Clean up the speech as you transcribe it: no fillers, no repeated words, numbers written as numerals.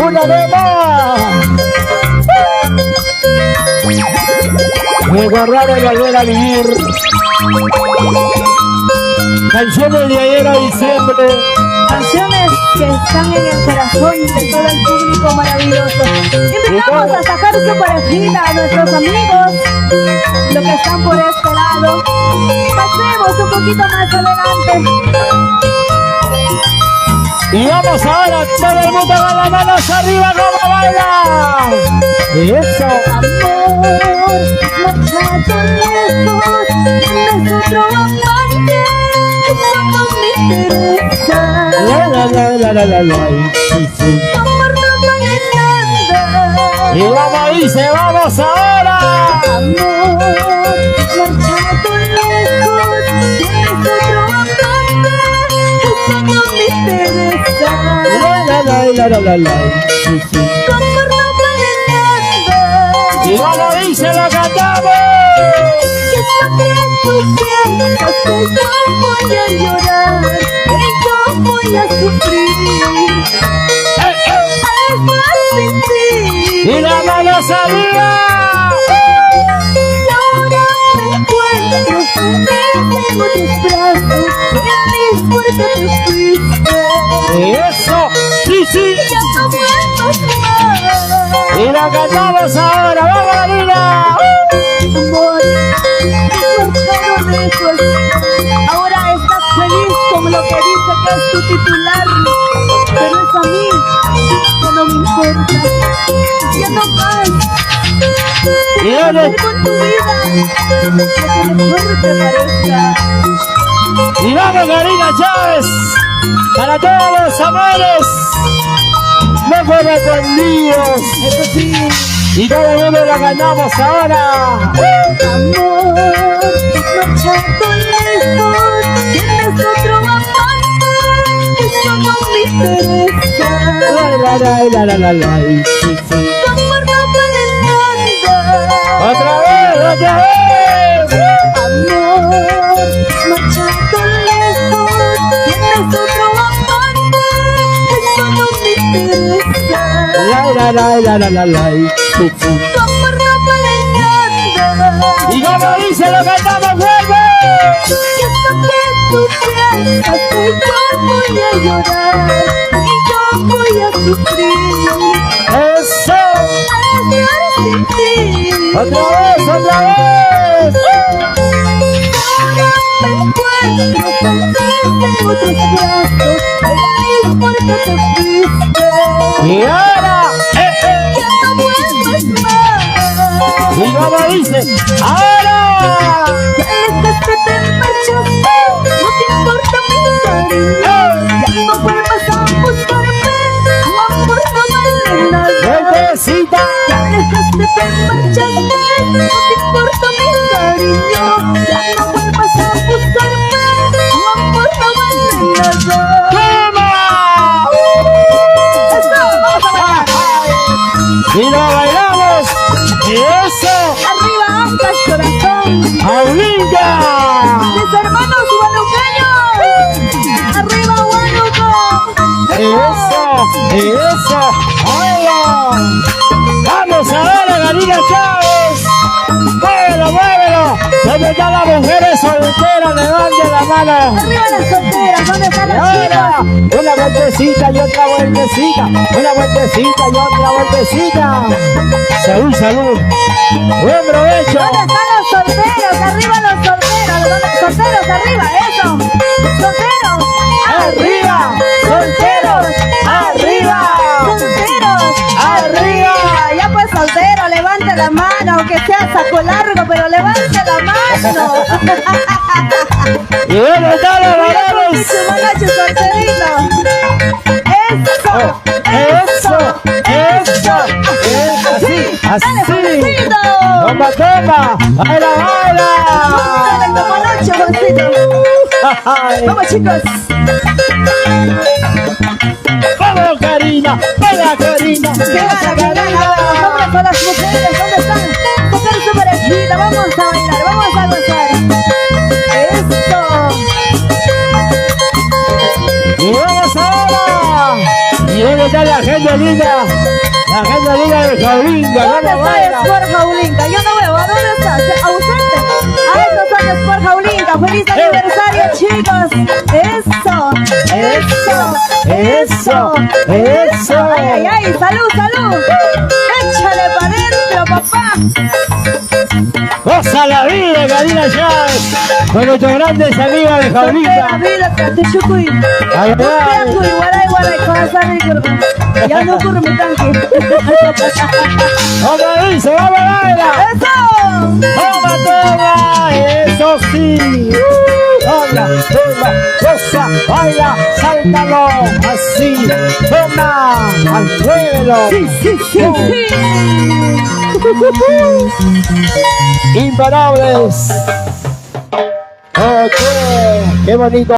Una vez más. Recordar y volver a vivir. Canciones de ayer a diciembre. Canciones que están en el corazón de todo el público maravilloso. Invitamos a sacar su parejita a nuestros amigos, los que están por este lado. Pasemos un poquito más adelante. Y vamos ahora, todo el mundo con las manos arriba, como baila. Eso. Amor, marchado lejos de otro amante, eso no me interesa. La. Sí, sí. Amor, no vale nada. Y vamos, dice, vamos ahora. Amor, marchado lejos, tienes otro amante, eso no me interesa. La. Sí, sí. Amor, no vale nada. Y vamos, dice, lo cantamos. Que lo que tú sientas, que yo voy a llorar, que yo voy a sufrir. Al más sin ti. Y la mano arriba. Y ahora me encuentro en tus brazos, feliz porque te fuiste. Eso, sí, sí. Ya no vuelvas más. Y la cantamos ahora, vamos, Marina. Amor, marchado lejos. Ahora estás feliz con lo que dice que es tu titular, pero es a mí que no me importa. Ya no más. Y Hacer dale. con tu vida lo que mejor te parezca. Y vamos, Karina Chávez, para todos los amores, no correspondidos. Eso sí. Y todo el mundo la ganamos ahora. Amor, marchado lejos, tienes otro amante, eso no me interesa. La. Sí, sí. Tu amor no vale nada. Otra vez, otra vez. Amor, marchado lejos, tienes otro amante, eso no me interesa. La. Sí, sí. Tu amor no vale nada. Y como dice, lo cantamos, vuelve. Y hasta que tú piensas que yo voy a llorar y yo voy a sufrir Eso. al estar sin ti. Otra vez. Ahora me encuentro feliz en otros brazos, feliz porque te fuiste. Y ahora, Ya no vuelvas más. y como dice, ahora. Desde que te marchaste, no te importa mi cariño. Ya no vuelvas a buscarme, tu amor no vale nada. Vueltecita. Ya dejaste, te marchaste, no te importa mi cariño. Ya no vuelvas a buscarme, tu amor no vale nada. ¡Toma! Eso, vamos a bailar. Y lo bailamos. Y eso. Arriba ambas, corazón. ¡Aulinga! Mis hermanos huanuqueños. Arriba, Huánuco. Eso. ¡Hola! Vamos ahora, Karina Chávez. Muévelo. ¿Dónde están las mujeres solteras? Levanten la mano. Arriba las solteras, ¿dónde están Y las ahora, chicas? una vueltecita y otra vueltecita. Una vueltecita y otra vueltecita. Salud. Buen provecho. ¿Dónde están los solteros? Arriba los solteros. Solteros, arriba, eso. Solteros. Arriba. Solteros. Arriba. Solteros. Arriba. Ya pues soltero, levante la mano, aunque sea saco largo, pero levante la mano. ¿Y dónde están los varones? Su manacho solterito. Eso. Dale, Así. Juancito. Toma. Baila. Dale, como noche, Juancito. Vamos, chicos. Vamos, Karina. Venga, Karina. Que gana. Los hombres con las mujeres, ¿dónde están? Tocar su parejita, vamos a bailar, vamos a gozar. Esto. Y vamos ahora. Y ¿Dónde está la gente linda? La gente linda de Jaulinga. ¿Dónde ¿Cómo está baila? Sport Jaulinga? Yo no veo. ¿A dónde está? ¿Ausente? A estos son Sport Jaulinga. ¡Feliz aniversario, chicos! ¡Eso! ¡Eso! Eso. ¡Ay, ay, ay! ¡Salud, salud! ¡Échale para adentro, papá! Goza la vida, Karina Chávez, con nuestros grandes amigos de ¡La Jaulinga. vida, Catechucuy! Ay, ay. Ya no ocurre mi tanque. ¡Vamos, dice! ¡Vamos, baila! ¡Eso! ¡Toma, toma! ¡Eso sí! ¡Toma, toma! ¡Goza! ¡Baila! ¡Sáltalo! ¡Así! ¡Toma! ¡Muévelo! Sí, sí, sí, sí. ¡Imparables! ¡Ok! ¡Qué bonito!